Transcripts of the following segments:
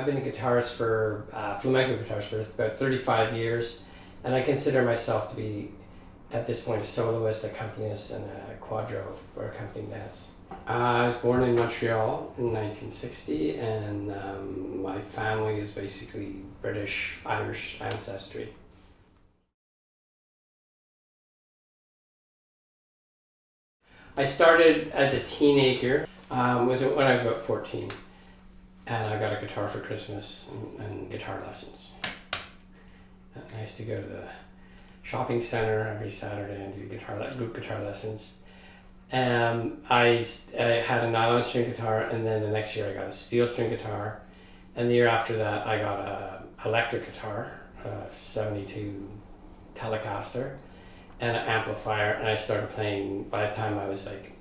I've been a guitarist for, flamenco guitarist for about 35 years, and I consider myself to be, at this point, a soloist, accompanist, and a Cuadro, or accompanying dance. I was born in Montreal in 1960, and my family is basically British, Irish ancestry. I started as a teenager, was when I was about 14, and I got a guitar for Christmas and guitar lessons. I used to go to the shopping center every Saturday and do group guitar lessons. I had a nylon string guitar, and then the next year I got a steel string guitar, and the year after that I got a electric guitar, a 72 Telecaster, and an amplifier, and I started playing. By the time I was like,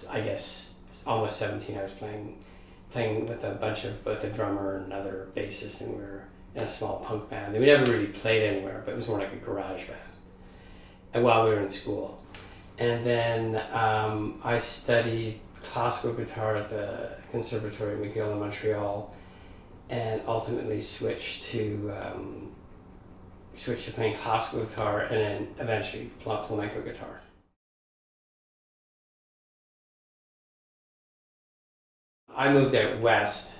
I guess almost 17, I was playing with a drummer and other bassists, and we were in a small punk band. We never really played anywhere, but it was more like a garage band. And while we were in school, and then I studied classical guitar at the Conservatoire McGill in Montreal, and ultimately switched to playing classical guitar, and then eventually flamenco guitar. I moved out west.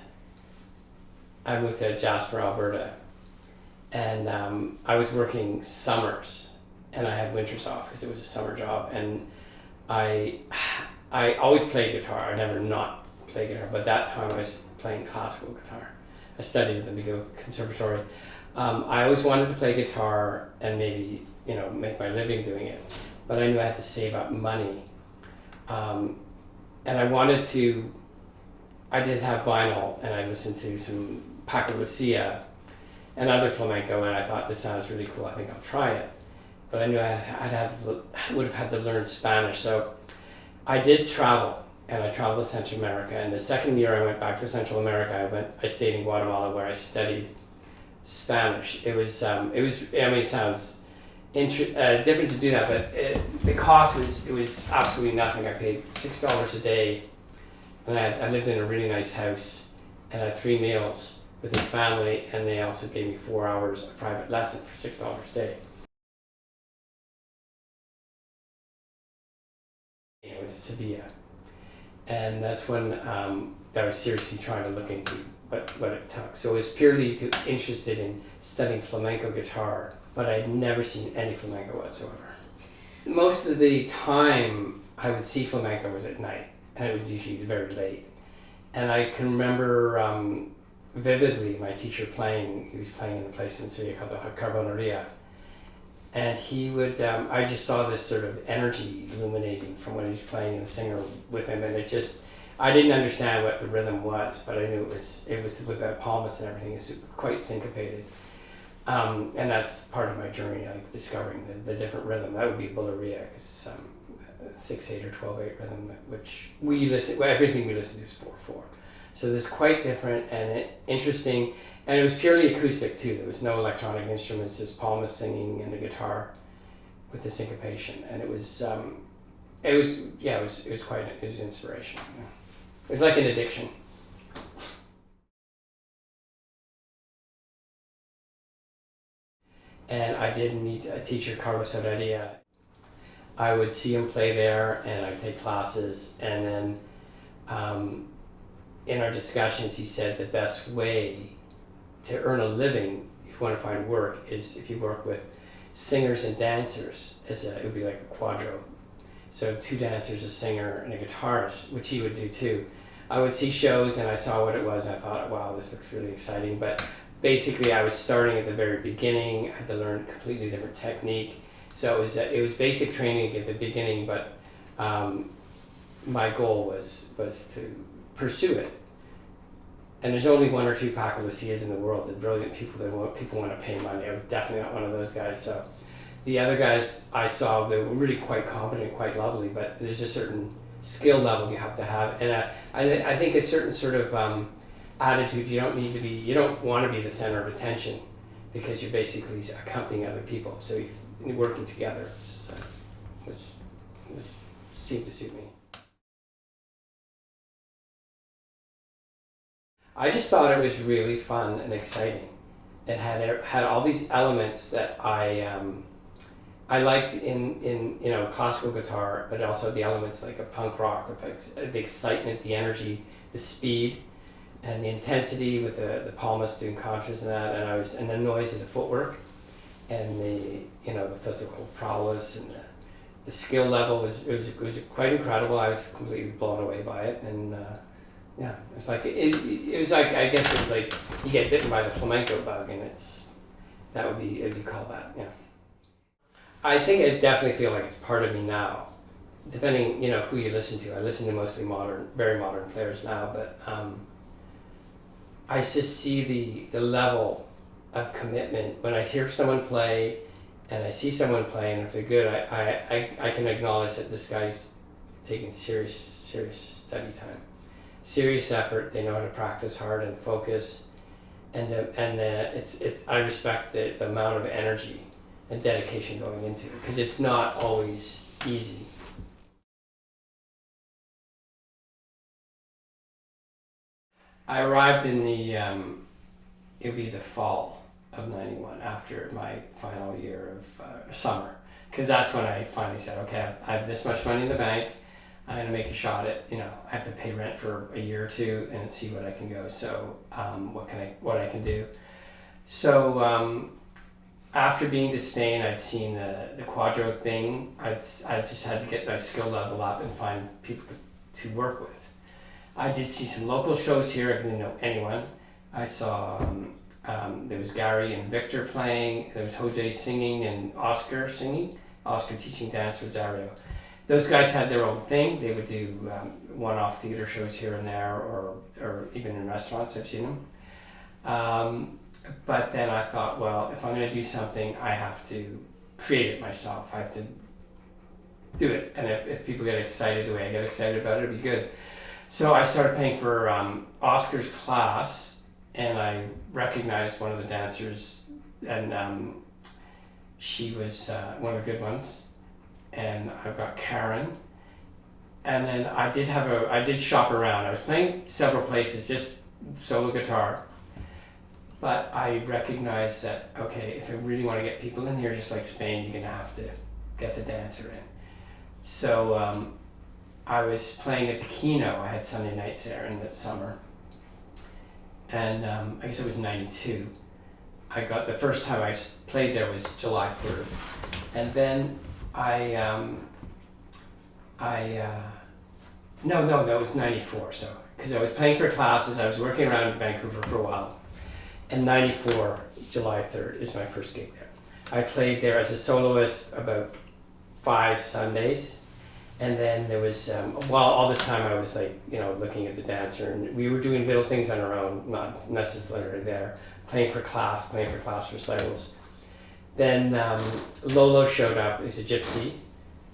I moved to Jasper, Alberta, and I was working summers, and I had winters off because it was a summer job. And I always played guitar. I never not played guitar, but that time I was playing classical guitar. I studied at the McGill Conservatory. I always wanted to play guitar and maybe make my living doing it, but I knew I had to save up money, and I did have vinyl, and I listened to some Paco Lucia and other flamenco, and I thought, this sounds really cool, I think I'll try it. But I knew I would have had to learn Spanish, so I did travel, and I traveled to Central America. And the second year I went back to Central America, I stayed in Guatemala, where I studied Spanish. It sounds different to do that, but the cost was absolutely nothing. I paid $6 a day, and I lived in a really nice house, and I had 3 meals with his family, and they also gave me 4 hours of private lesson for $6 a day. I went to Sevilla, and that's when I was seriously trying to look into what it took. So I was purely interested in studying flamenco guitar, but I'd never seen any flamenco whatsoever. Most of the time I would see flamenco was at night, and it was usually very late. And I can remember vividly my teacher playing. He was playing in a place in Sevilla called the Carboneria, and he would, I just saw this sort of energy illuminating from when he's playing, and the singer with him, and I didn't understand what the rhythm was, but I knew it was with the palmas and everything, it's quite syncopated. And that's part of my journey, like discovering the different rhythm. That would be Bulería, because 6/8 or 12/8 rhythm, which everything we listen to is 4/4. So this quite different and interesting, and it was purely acoustic too. There was no electronic instruments, just palmas singing and the guitar with the syncopation, and it was inspiration. Yeah. It was like an addiction. And I did meet a teacher, Carlos Heredia. I would see him play there, and I'd take classes, and then in our discussions he said the best way to earn a living, if you want to find work, is if you work with singers and dancers. It would be like a quadro. So 2 dancers, a singer, and a guitarist, which he would do too. I would see shows, and I saw what it was, and I thought, wow, this looks really exciting. But basically I was starting at the very beginning. I had to learn a completely different technique. So it was basic training at the beginning, but my goal was to pursue it. And there's only 1 or 2 Paco Lucias in the world, the brilliant people want to pay money. I was definitely not one of those guys. So the other guys I saw, they were really quite competent, quite lovely, but there's a certain skill level you have to have, and I think a certain sort of attitude. You don't want to be the center of attention, because you're basically accompanying other people. So you're working together. Which seemed to suit me. I just thought it was really fun and exciting. It had all these elements that I liked in classical guitar, but also the elements like a punk rock, the excitement, the energy, the speed, and the intensity with the palmist doing contras and that, and the noise of the footwork, and the physical prowess and the skill level was quite incredible. I was completely blown away by it, and yeah, it was like I guess it was like you get bitten by the flamenco bug, and it'd be called that, yeah. I think I definitely feel like it's part of me now, depending who you listen to. I listen to mostly very modern players now, but I just see the level of commitment when I hear someone play, and I see someone play, and if they're good, I can acknowledge that this guy's taking serious study time, serious effort. They know how to practice hard and focus, and I respect the amount of energy and dedication going into it, because it's not always easy. I arrived in it would be the fall of '91, after my final year of summer, because that's when I finally said, okay, I have this much money in the bank, I'm gonna make a shot at, I have to pay rent for a year or two and see what I can go, so what I can do. So after being to Spain, I'd seen the Cuadro thing. I just had to get my skill level up and find people to work with. I did see some local shows here. I didn't know anyone. I saw there was Gary and Victor playing. There was Jose singing and Oscar singing. Oscar teaching dance, Rosario. Those guys had their own thing. They would do one-off theater shows here and there, or even in restaurants. I've seen them. But then I thought, well, if I'm going to do something, I have to create it myself. I have to do it. And if people get excited the way I get excited about it, it'll be good. So I started paying for Oscar's class, and I recognized one of the dancers, and she was one of the good ones. And I've got Karen. And then I did shop around. I was playing several places, just solo guitar. But I recognized that, okay, if I really want to get people in here, just like Spain, you're going to have to get the dancer in. So I was playing at the Kino. I had Sunday nights there in the summer. And I guess it was '92. The first time I played there was July 3rd. And then no, that was '94. So, because I was playing for classes, I was working around Vancouver for a while. And '94, July 3rd is my first gig there. I played there as a soloist about 5 Sundays. And then there was, all this time I was looking at the dancer, and we were doing little things on our own, not necessarily there, playing for class recitals. Then Lolo showed up. He was a gypsy.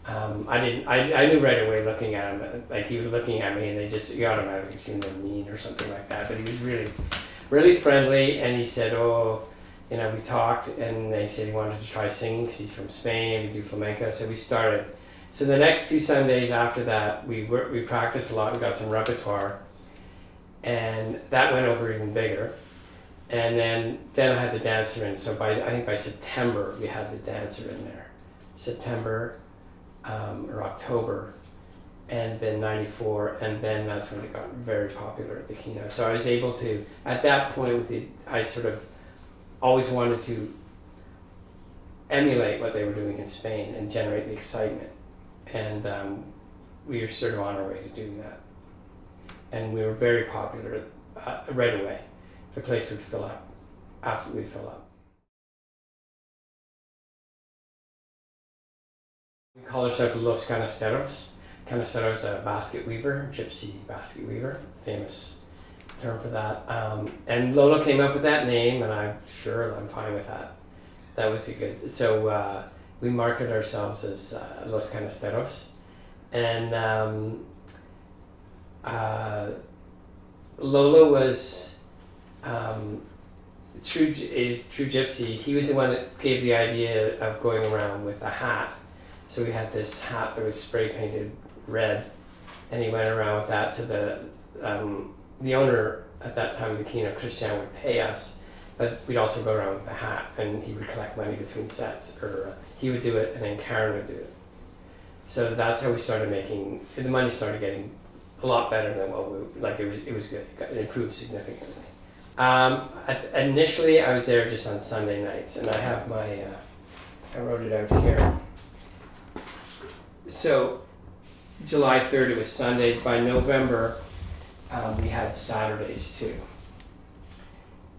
I knew right away looking at him, like he was looking at me, and he automatically seemed mean or something like that, but he was really friendly, and he said, we talked, and he said he wanted to try singing because he's from Spain, we do flamenco, so we started. So the next 2 Sundays after that, we practiced a lot and got some repertoire, and that went over even bigger. And then I had the dancer in, so I think by September we had the dancer in there. September or October, and then '94, and then that's when it got very popular at the Kino. So I was able to, at that point, I sort of always wanted to emulate what they were doing in Spain and generate the excitement. And we were sort of on our way to doing that. And we were very popular right away. The place would fill up, absolutely fill up. We call ourselves Los Canasteros. Canastero is a basket weaver, gypsy basket weaver, famous term for that. And Lolo came up with that name, and I'm fine with that. That was good. So we market ourselves as Los Canasteros. And Lolo was true gypsy. He was the one that gave the idea of going around with a hat. So we had this hat that was spray painted red, and he went around with that. So the owner at that time the Kino Christian would pay us, but we'd also go around with a hat and he would collect money between sets, or he would do it and then Karen would do it. So that's how we started making, the money started getting a lot better than what it was good. It improved significantly. Initially I was there just on Sunday nights, and I have my, I wrote it out here. So July 3rd it was Sundays. By November we had Saturdays too.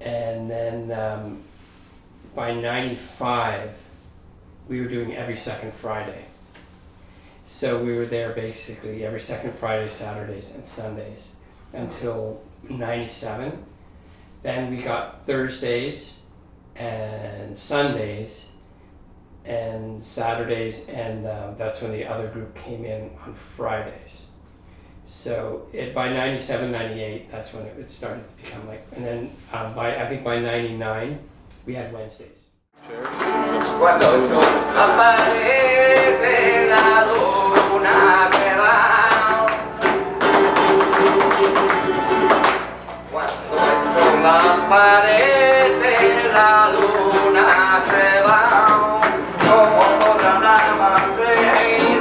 And then by 95 we were doing every second Friday. So we were there basically every second Friday, Saturdays and Sundays until 97. Then we got Thursdays and Sundays and Saturdays, and that's when the other group came in on Fridays. So by 97, 98, that's when it started to become like, and then I think by 99, we had Wednesdays. Cuando el sol aparece, la luna se va. Cuando el sol aparece, la luna se va. Como podrán amarse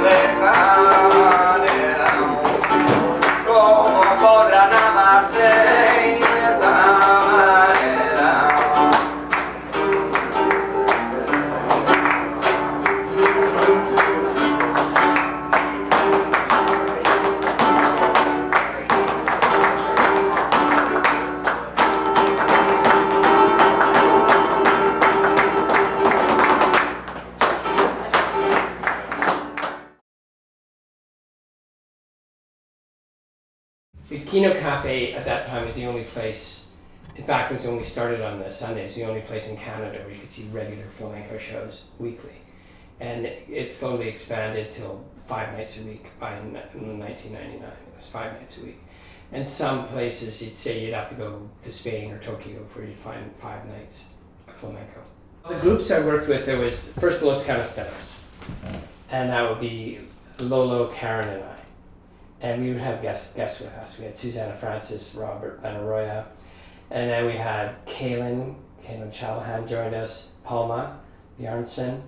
de esa manera. Como podrán amarse de esa manera. The Kino Cafe at that time was the only place, in fact it was when we started on the Sundays, the only place in Canada where you could see regular flamenco shows weekly. And it slowly expanded till 5 nights a week by 1999. It was 5 nights a week. And some places you'd say you'd have to go to Spain or Tokyo where you'd find 5 nights of flamenco. The groups I worked with, there was first Los Canasteros, and that would be Lolo, Karen, and I. And we would have guests with us. We had Susanna Francis, Robert Benaroya, and then we had Kaylin Chalahan joined us, Palma Bjarnson.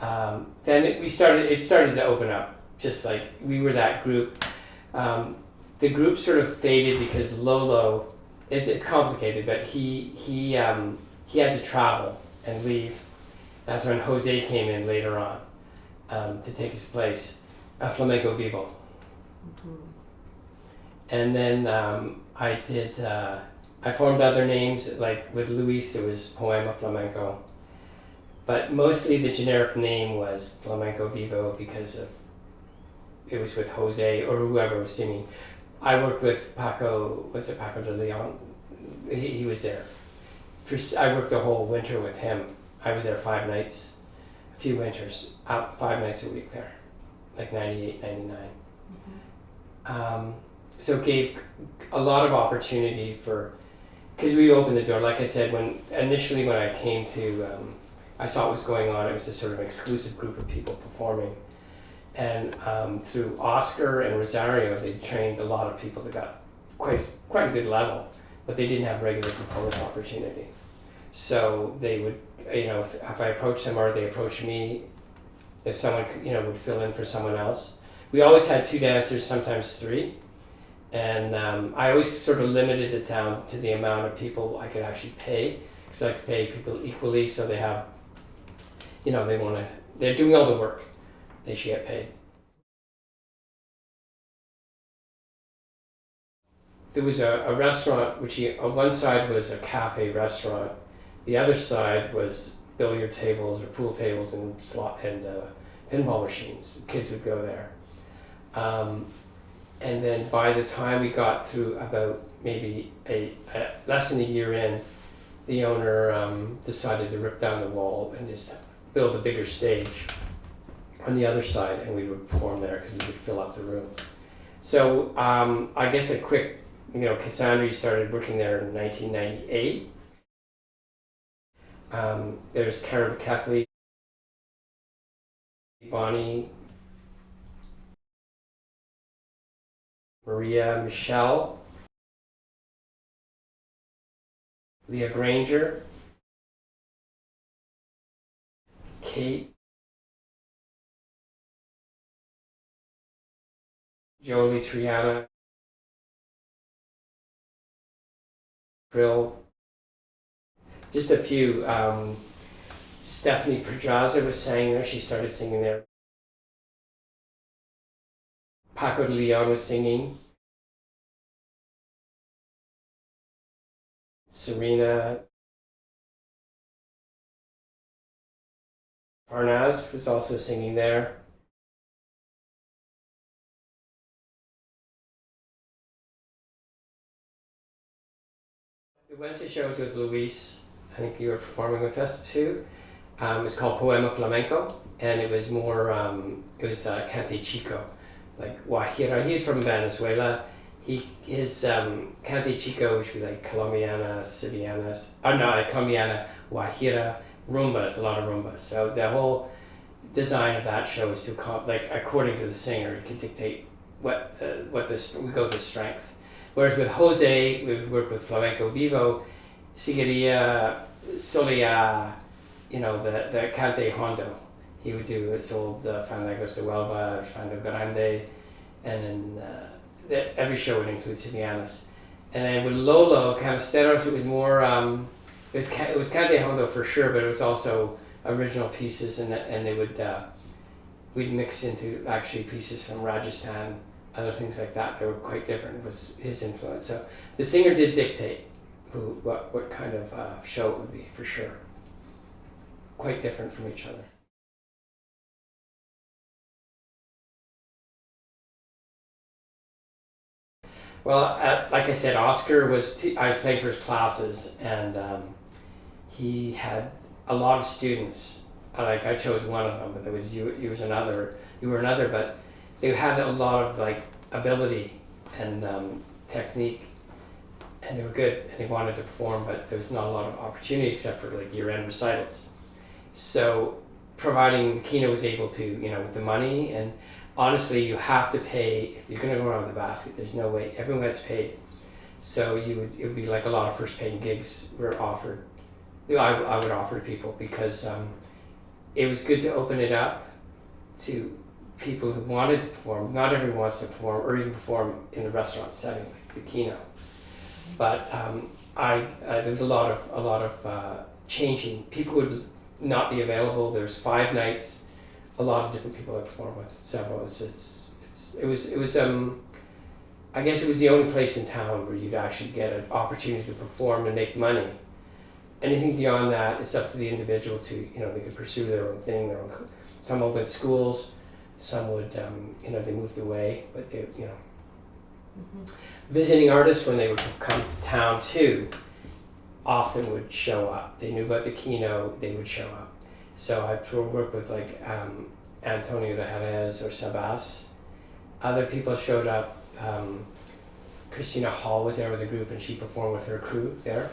Then it started to open up, just like we were that group. The group sort of faded because Lolo, it's complicated, but he had to travel and leave. That's when Jose came in later on to take his place, Flamenco Vivo. Mm-hmm. And then I formed other names, like with Luis it was Poema Flamenco, but mostly the generic name was Flamenco Vivo because it was with Jose or whoever was singing. I worked with Paco de Leon? He was there. I worked the whole winter with him. I was there 5 nights, a few winters, 5 nights a week there, like 98, 99. So it gave a lot of opportunity because we opened the door. Like I said, initially when I came to, I saw what was going on. It was a sort of exclusive group of people performing, and through Oscar and Rosario, they trained a lot of people that got quite a good level, but they didn't have regular performance opportunity. So they would, if I approached them or they approached me, if someone would fill in for someone else. We always had 2 dancers, sometimes 3, and I always sort of limited it down to the amount of people I could actually pay, because I like to pay people equally, so they have, they're doing all the work, they should get paid. There was a restaurant, which on one side was a cafe restaurant, the other side was billiard tables or pool tables and slot and pinball machines. Kids would go there. And then by the time we got through about maybe less than a year in, the owner decided to rip down the wall and just build a bigger stage on the other side, and we would perform there because we could fill up the room. So I guess a quick, Cassandra started working there in 1998. There's Karen Kathleen, Bonnie, Maria, Michelle, Leah Granger, Kate, Jolie Triana, Brill, just a few. Stephanie Pedraza was sang there, she started singing there. Paco de Leon was singing. Serena Farnaz was also singing there. The Wednesday show was with Luis. I think you were performing with us too. It was called Poema Flamenco, and it was more, it was Cante Chico, like Guajira. He's from Venezuela. His Cante Chico, which would be like Colombiana, Sevillanas, Colombiana, Guajira, rumbas, a lot of rumbas. So the whole design of that show is to, like, according to the singer, you can dictate we go with the strength. Whereas with Jose, we work with Flamenco Vivo, Sigueria, Solia, the Cante Hondo. He would do his old Fandango de Huelva, Fandango Grande, and then every show would include Sevillanas. And then with Lolo Canisteros, it was more, it was Cante Hondo for sure, but it was also original pieces, and they would, we'd mix into actually pieces from Rajasthan, other things like that. They were quite different, was his influence. So the singer did dictate what kind of show it would be, for sure. Quite different from each other. Well, like I said, Oscar was, I was playing for his classes, and he had a lot of students. Like, I chose one of them, but there was you were another, but they had a lot of like ability and technique, and they were good, and they wanted to perform, but there was not a lot of opportunity except for like year-end recitals. So providing Kino was able to, with the money, and honestly, you have to pay, if you're gonna go around the basket, there's no way, everyone gets paid. So it would be like a lot of first paying gigs were offered. I would offer to people because it was good to open it up to people who wanted to perform. Not everyone wants to perform or even perform in a restaurant setting like the Kino. But there was a lot of changing. People would not be available. There's 5 nights. A lot of different people I performed with. Several. It was I guess it was the only place in town where you'd actually get an opportunity to perform and make money. Anything beyond that, it's up to the individual to, they could pursue their own thing. Some opened schools, some would, they moved away, but they, Visiting artists, when they would come to town too, often would show up. They knew about the Kino, they would show up. So I worked with like Antonio de Jerez or Sabas. Other people showed up. Christina Hall was there with the group, and she performed with her crew there.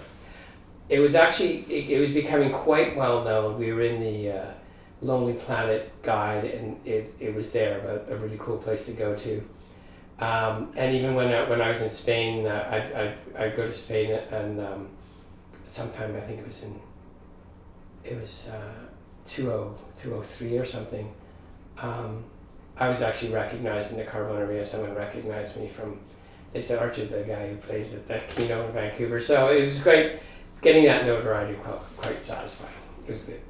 It was actually, it was becoming quite well known. We were in the Lonely Planet guide, and it was there, a really cool place to go to. And even when I was in Spain, I'd go to Spain, and sometime, I think it was 203 or something. I was actually recognized in the Carboneria. Someone recognized me they said, "Aren't you the guy who plays at that Kino in Vancouver?" So it was great. Getting that notoriety quite satisfying. It was good.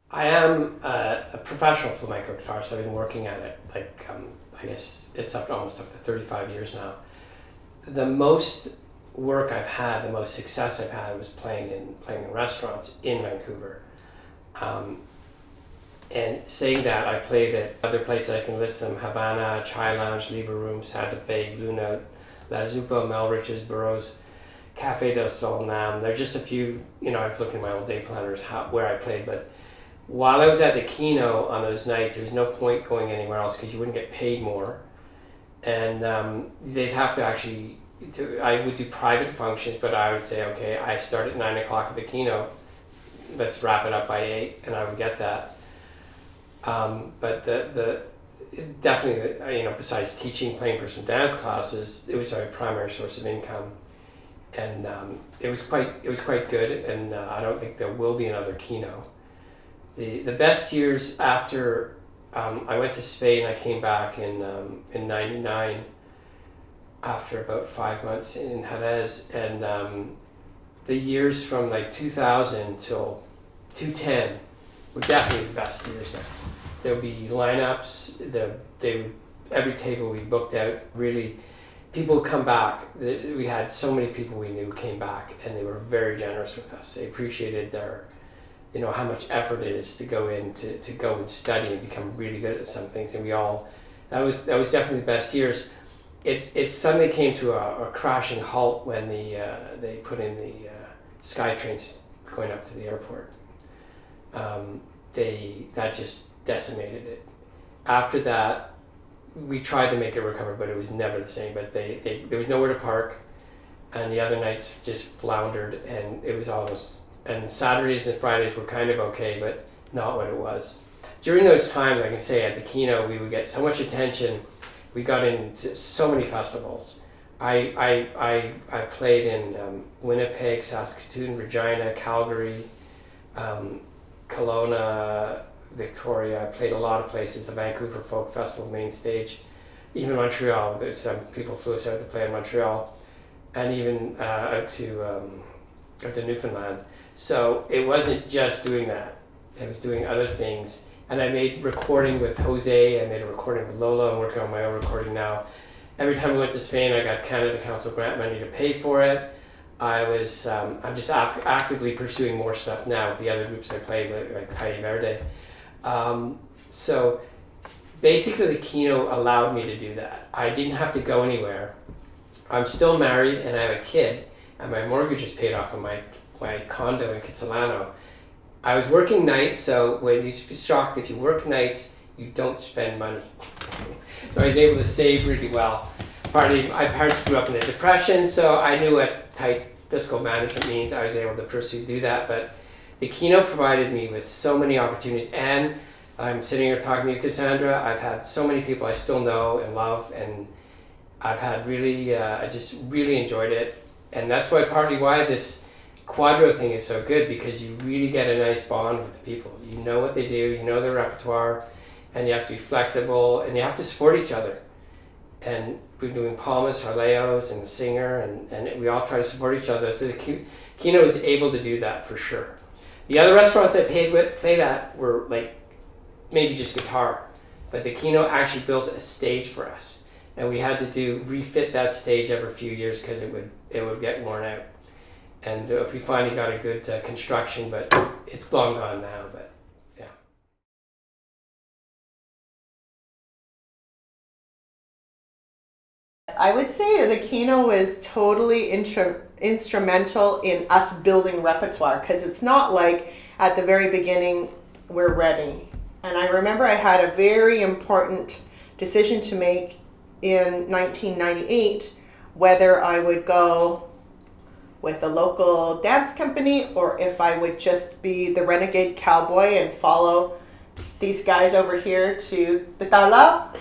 I am a professional flamenco guitarist. I've been working at it I guess it's almost up to 35 years now. The most work I've had, the most success I've had, was playing in restaurants in Vancouver. And saying that, I played at other places. I can list them: Havana, Chai Lounge, Libra Room, Santa Fe, Blue Note, La Zupa, Melrich's, Burroughs, Cafe del Sol, Nam. There's just a few, I've looked at my old day planners where I played, but while I was at the Kino on those nights, there was no point going anywhere else because you wouldn't get paid more. And they'd have to actually, I would do private functions, but I would say, okay, I start at 9 o'clock at the Kino, let's wrap it up by 8, and I would get that. But definitely, besides teaching, playing for some dance classes, it was our primary source of income, and it was quite good. And I don't think there will be another Kino. The best years after I went to Spain, I came back in '99 after about 5 months in Jerez, and the years from like 2000 till 2010 were definitely the best years. There would be lineups. Every table we booked out, really, people would come back. We had so many people we knew came back, and they were very generous with us. They appreciated their, how much effort it is to go in to go and study and become really good at some things. And that was definitely the best years. It suddenly came to a crashing halt when they put in the SkyTrains going up to the airport. That just decimated it. After that, we tried to make it recover, but it was never the same. But there was nowhere to park, and the other nights just floundered, and it was almost. And Saturdays and Fridays were kind of okay, but not what it was. During those times, I can say at the Kino, we would get so much attention. We got into so many festivals. I played in Winnipeg, Saskatoon, Regina, Calgary, Kelowna, Victoria. I played a lot of places. The Vancouver Folk Festival main stage, even Montreal. There's some people flew us out to play in Montreal, and even out to Newfoundland. So it wasn't just doing that. I was doing other things. And I made recording with Jose. I made a recording with Lola. I'm working on my own recording now. Every time I went to Spain, I got Canada Council grant money to pay for it. I'm just actively pursuing more stuff now with the other groups I played with, like Calle Verde. So basically the Kino allowed me to do that. I didn't have to go anywhere. I'm still married and I have a kid, and my mortgage is paid off on my condo in Kitsilano. I was working nights, so when you be shocked, if you work nights, you don't spend money. So I was able to save really well. Partly, my parents grew up in a depression, so I knew what tight fiscal management means. I was able to do that, but the Kino provided me with so many opportunities, and I'm sitting here talking to you, Cassandra. I've had so many people I still know and love, and I've had really, I just really enjoyed it, and that's partly why this Cuadro thing is so good, because you really get a nice bond with the people. You know what they do, you know their repertoire, and you have to be flexible, and you have to support each other. And we're doing palmas, harleos, and a singer, and we all try to support each other. So the Kino is able to do that for sure. The other restaurants I played at were like maybe just guitar, but the Kino actually built a stage for us, and we had to refit that stage every few years because it would get worn out. And we finally got a good construction, but it's long gone now. But yeah. I would say the Kino was totally instrumental in us building repertoire, because it's not like at the very beginning we're ready. And I remember I had a very important decision to make in 1998, whether I would go with a local dance company or if I would just be the renegade cowboy and follow these guys over here to the taula.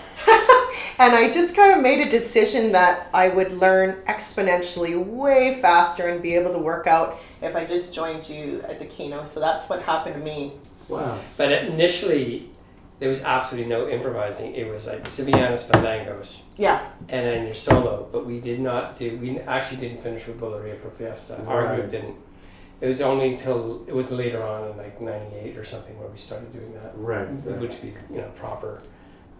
And I just kind of made a decision that I would learn exponentially way faster and be able to work out if I just joined you at the Kino. So that's what happened to me. Wow. But initially, there was absolutely no improvising. It was like Sevillanas, Fandangos. Yeah. And then your solo. But we actually didn't finish with Boleria Pro Fiesta. Our group didn't. It was only until it was later on in like 98 or something where we started doing that. Right. Which would be, proper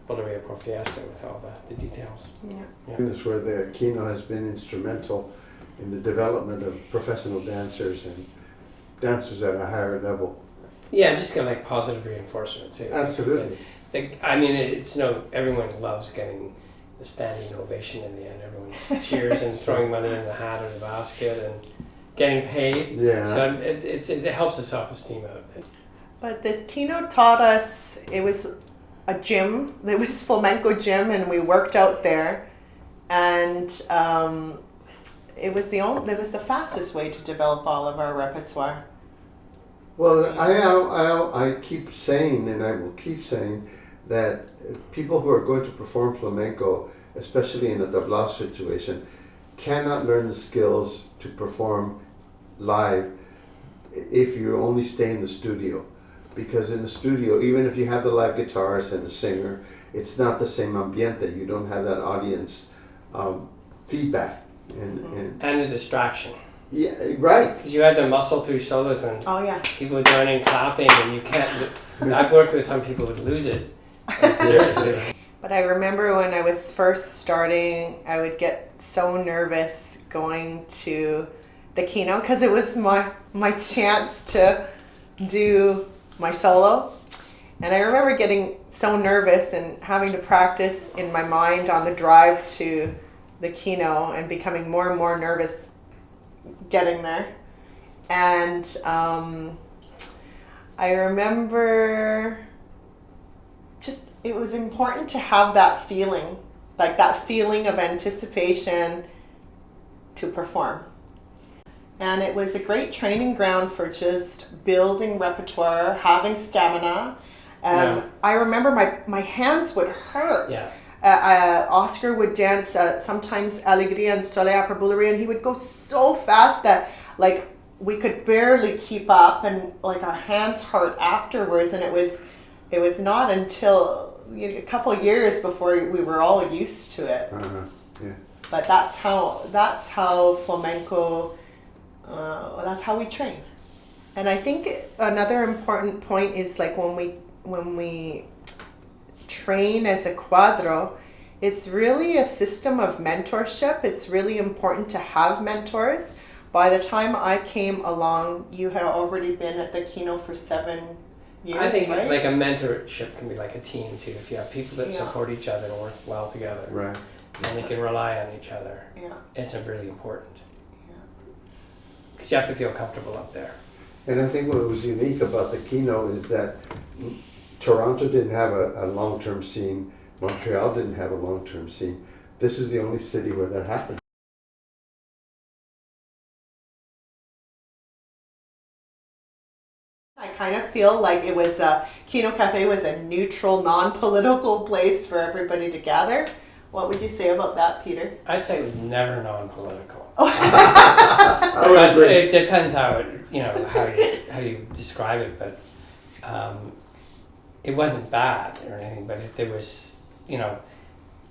Boleria Pro Fiesta with all the details. Yeah. That's where the Kino has been instrumental in the development of professional dancers and dancers at a higher level. Yeah, just kind of like positive reinforcement too. Absolutely. Everyone loves getting the standing ovation in the end. Everyone cheers and throwing money in the hat or the basket and getting paid. Yeah. So it helps the self-esteem out. But the Kino taught us, it was a gym. It was Flamenco gym, and we worked out there. And it was the fastest way to develop all of our repertoire. Well, I keep saying, and I will keep saying, that people who are going to perform flamenco, especially in a doblage situation, cannot learn the skills to perform live if you only stay in the studio. Because in the studio, even if you have the live guitarist and the singer, it's not the same ambiente. You don't have that audience feedback. And the distraction. yeah, right. Because you had to muscle through solos when Oh yeah. people are joining clapping, and you can't. I've worked with some people who would lose it. Seriously. But I remember when I was first starting, I would get so nervous going to the Kino because it was my chance to do my solo. And I remember getting so nervous and having to practice in my mind on the drive to the Kino and becoming more and more nervous getting there. And I remember just it was important to have that feeling, like that feeling of anticipation to perform. And it was a great training ground for just building repertoire, having stamina. I remember my hands would hurt. Yeah. Oscar would dance sometimes Alegria and Soleil Aparbulary, and he would go so fast that like we could barely keep up, and like our hands hurt afterwards. And it was not until a couple of years before we were all used to it. Yeah. But that's how flamenco. That's how we train. And I think another important point is like when we train as a cuadro, it's really a system of mentorship. It's really important to have mentors. By the time I came along, you had already been at the Kino for 7 years, I think right? like a mentorship can be like a team too. If you have people that support each other and work well together, Right. and they can rely on each other, Yeah. it's really important. Yeah. Because you have to feel comfortable up there. And I think what was unique about the Kino is that Toronto didn't have a long-term scene. Montreal didn't have a long-term scene. This is the only city where that happened. I kind of feel like it was Kino Cafe was a neutral, non-political place for everybody to gather. What would you say about that, Peter? I'd say it was never non-political. I would But agree. it depends how you describe it. But it wasn't bad or anything. But if there was,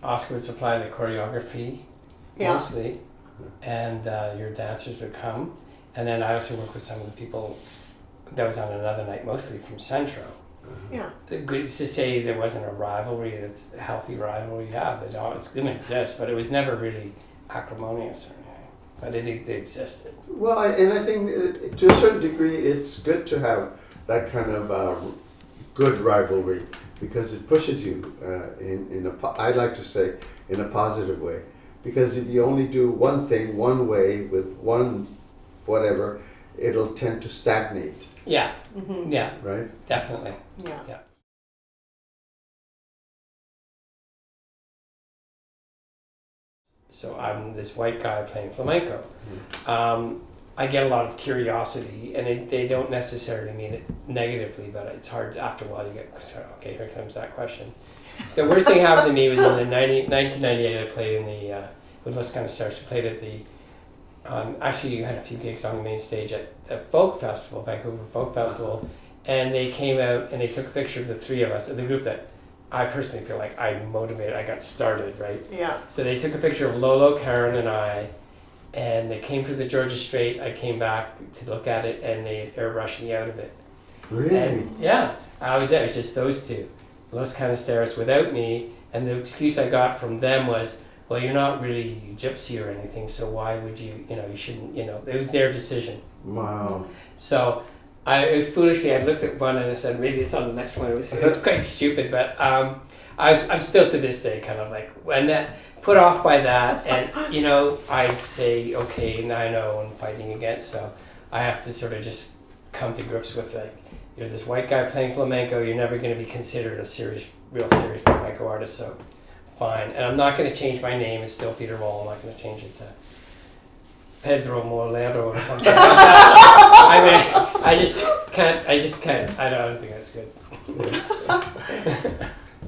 Oscar would supply the choreography mostly, and your dancers would come. And then I also work with some of the people that was on another night, mostly from Centro. Yeah. Good to say there wasn't a rivalry, it's a healthy rivalry. Yeah, it's going to exist, but it was never really acrimonious or anything. But it existed. Well, and I think to a certain degree, it's good to have that kind of good rivalry because it pushes you I'd like to say, in a positive way. Because if you only do one thing one way with one whatever, it'll tend to stagnate. Yeah, Mm-hmm. yeah, Right? definitely. Yeah. So I'm this white guy playing flamenco. I get a lot of curiosity, and they don't necessarily mean it negatively, but it's hard after a while you get, okay, here comes that question. The worst thing happened to me was in the 1998 I played in the, with Los Canisters, I played at the, actually you had a few gigs on the main stage at the Folk Festival, Vancouver Folk Festival, and they came out and they took a picture of the three of us, the group that I personally feel like I motivated, I got started, right? Yeah. So they took a picture of Lolo, Karen, and I, and they came through the Georgia Strait. I came back to look at it, and they airbrushed me out of it. Really? And yeah, I was there. It was just those two, Los Canisters without me, and the excuse I got from them was, well, you're not really gypsy or anything, so why would you, you shouldn't, it was their decision. Wow. So I foolishly, I looked at one and I said, maybe it's on the next one. It was quite stupid, but I'm still to this day kind of like, when that, put off by that, and I'd say, okay, now I know what I'm fighting against, so I have to sort of just come to grips with like, you're this white guy playing flamenco, you're never going to be considered a real serious flamenco artist, so fine. And I'm not going to change my name, it's still Peter Wall, I'm not going to change it to Pedro Molero or something like that. I mean, I just can't, I don't think that's good.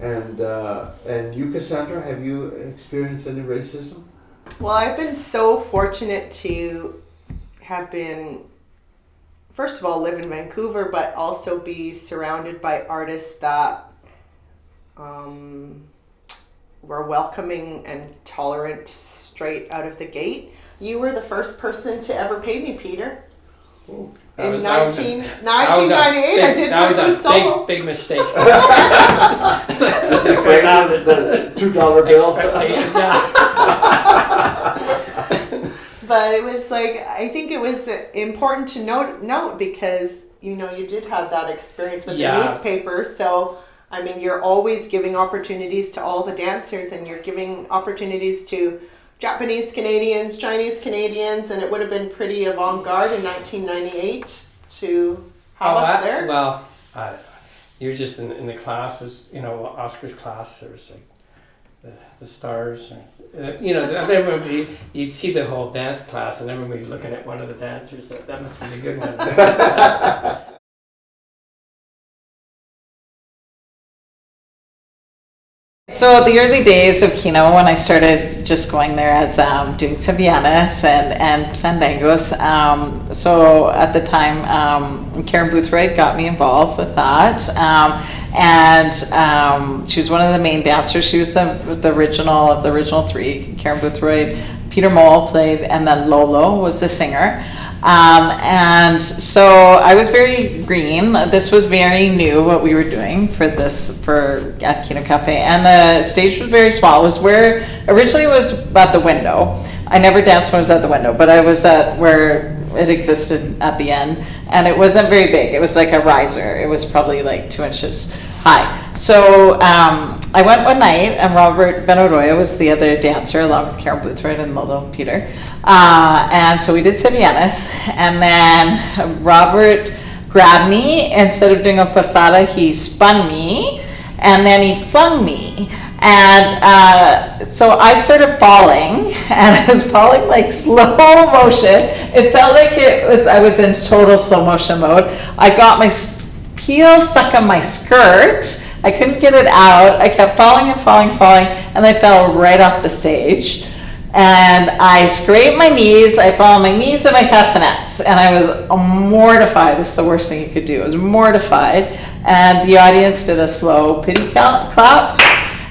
And you, Cassandra, have you experienced any racism? Well, I've been so fortunate to have been, first of all, live in Vancouver, but also be surrounded by artists that were welcoming and tolerant straight out of the gate. You were the first person to ever pay me, Peter. In 1998, I did my first solo. Big mistake. The $2 bill. Expectation, yeah. But it was like, I think it was important to note because, you know, you did have that experience with the newspaper. So, I mean, you're always giving opportunities to all the dancers, and you're giving opportunities to Japanese Canadians, Chinese Canadians, and it would have been pretty avant-garde in 1998 to have us there. Well, you were just in the class, was, you know, Oscar's class, there was like the stars, you know, everybody, you'd see the whole dance class and everybody's looking at one of the dancers, that must be a good one. So the early days of Kino, when I started just going there as doing sevillanas and fandangos, so at the time Karen Boothroyd got me involved with that, and she was one of the main dancers. She was the original of the original three. Karen Boothroyd, Peter Mole played, and then Lolo was the singer. And so I was very green. This was very new, what we were doing at Kino Cafe. And the stage was very small. It was originally was at the window. I never danced when I was at the window, but I was at where it existed at the end. And it wasn't very big. It was like a riser. It was probably like 2 inches high. So I went one night, and Robert Benoroya was the other dancer, along with Karen Boothroyd and Lolo and Peter. And so we did sevillanas, and then Robert grabbed me. Instead of doing a pasada, he spun me, and then he flung me. And so I started falling, and I was falling like slow motion. It felt like I was in total slow motion mode. I got my heel stuck on my skirt. I couldn't get it out. I kept falling and falling, and I fell right off the stage. And I scraped my knees. I fell on my knees and my castanets, and I was mortified. This is the worst thing you could do. I was mortified, and the audience did a slow pity clap.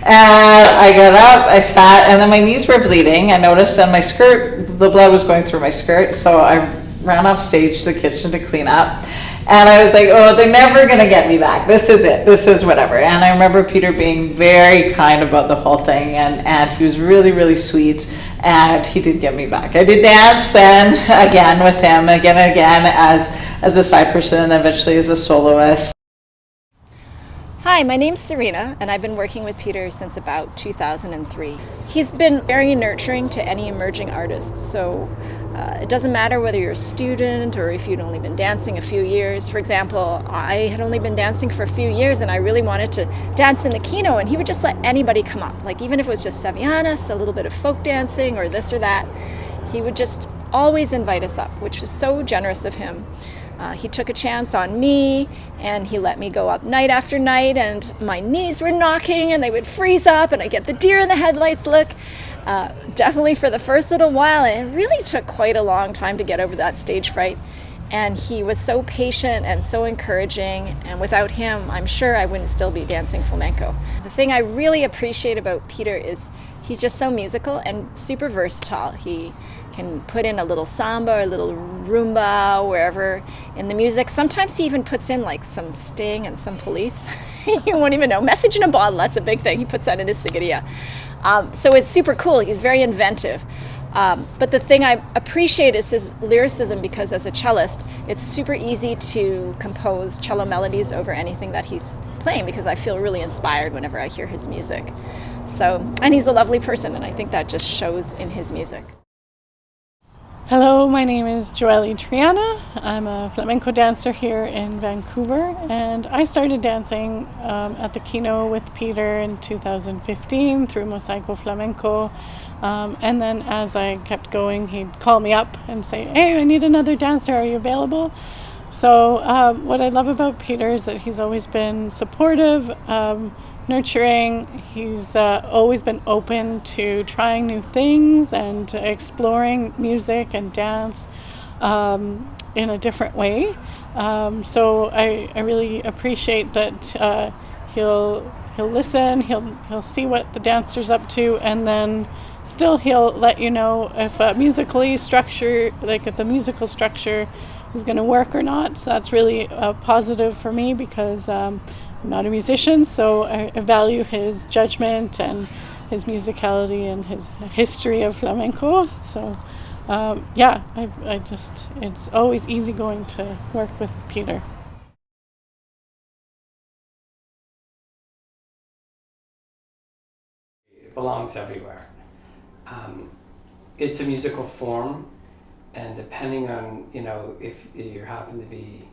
And I got up, I sat, and then my knees were bleeding. I noticed, and my skirt, the blood was going through my skirt, so I ran off stage to the kitchen to clean up. And I was like, oh, they're never going to get me back. This is it. This is whatever. And I remember Peter being very kind about the whole thing, and he was really, really sweet, and he did get me back. I did dance then again with him, again and again, as a side person, and eventually as a soloist. Hi, my name's Serena, and I've been working with Peter since about 2003. He's been very nurturing to any emerging artists, so it doesn't matter whether you're a student or if you'd only been dancing a few years. For example, I had only been dancing for a few years, and I really wanted to dance in the Kino, and he would just let anybody come up. Like, even if it was just sevillanas, a little bit of folk dancing, or this or that, he would just always invite us up, which was so generous of him. He took a chance on me, and he let me go up night after night, and my knees were knocking and they would freeze up, and I get the deer in the headlights look. Definitely for the first little while, and it really took quite a long time to get over that stage fright. And he was so patient and so encouraging, and without him, I'm sure I wouldn't still be dancing flamenco. The thing I really appreciate about Peter is he's just so musical and super versatile. He can put in a little samba or a little rumba wherever in the music. Sometimes he even puts in like some Sting and some Police. You won't even know. Message in a Bottle, that's a big thing. He puts that in his Sigiriya. So it's super cool. He's very inventive. But the thing I appreciate is his lyricism, because as a cellist, it's super easy to compose cello melodies over anything that he's playing, because I feel really inspired whenever I hear his music. So, and he's a lovely person, and I think that just shows in his music. Hello, my name is Joelle Triana. I'm a flamenco dancer here in Vancouver, and I started dancing at the Kino with Peter in 2015 through Mozaico Flamenco. And then as I kept going, he'd call me up and say, hey, I need another dancer, are you available? So what I love about Peter is that he's always been supportive, nurturing. He's always been open to trying new things and exploring music and dance in a different way. So I really appreciate that he'll listen, he'll see what the dancer's up to, and then still he'll let you know if if the musical structure is going to work or not. So that's really positive for me, because I'm not a musician, so I value his judgment and his musicality and his history of flamenco. So it's always easygoing to work with Peter. It belongs everywhere. It's a musical form, and depending on, if you happen to be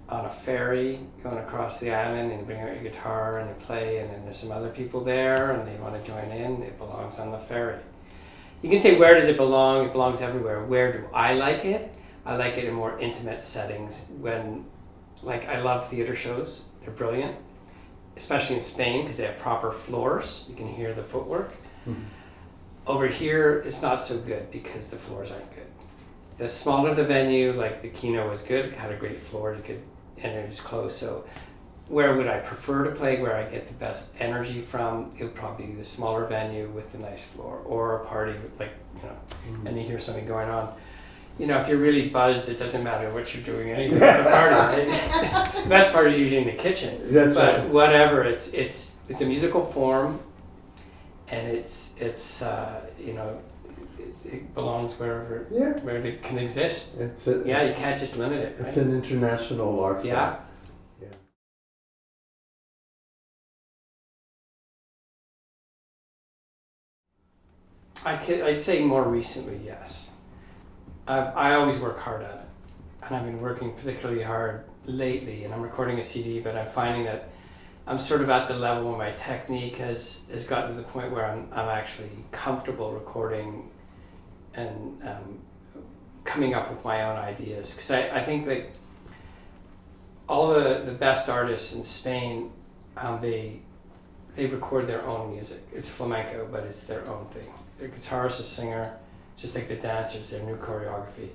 on a ferry going across the island and you bring out your guitar and you play, and then there's some other people there and they want to join in, it belongs on the ferry. You can say, where does it belong? It belongs everywhere. Where do I like it? I like it in more intimate settings. I love theater shows. They're brilliant, especially in Spain, because they have proper floors. You can hear the footwork. Mm-hmm. Over here, it's not so good because the floors aren't good. The smaller the venue, like the Kino was good, it had a great floor, you could enter, it was close. So where would I prefer to play, where I get the best energy from? It would probably be the smaller venue with the nice floor, or a party Mm-hmm. and you hear something going on. If you're really buzzed, it doesn't matter what you're doing anyway at the party. Right? The best part is usually in the kitchen. That's but right. Whatever, it's a musical form, and it belongs where it can exist. You can't just limit it. Right? It's an international art form. Yeah. I'd say more recently, yes. I always work hard at it, and I've been working particularly hard lately, and I'm recording a CD, but I'm finding that I'm sort of at the level where my technique has gotten to the point where I'm actually comfortable recording and coming up with my own ideas. Because I think that all the best artists in Spain, they record their own music. It's flamenco, but it's their own thing. The guitarist, the singer, just like the dancers, their new choreography.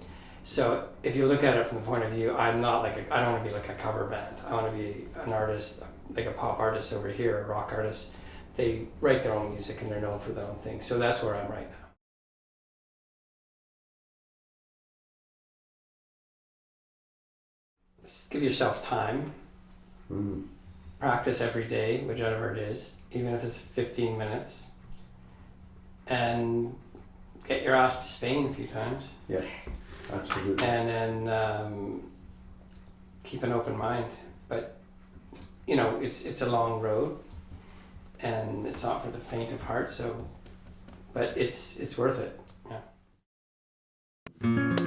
So if you look at it from the point of view, I don't want to be like a cover band. I want to be an artist, like a pop artist over here, a rock artist. They write their own music and they're known for their own thing. So that's where I'm right now. Just give yourself time. Mm. Practice every day, whichever it is, even if it's 15 minutes. And get your ass to Spain a few times. Yeah, absolutely. And then keep an open mind. But, it's a long road, and it's not for the faint of heart, but it's worth it. Yeah.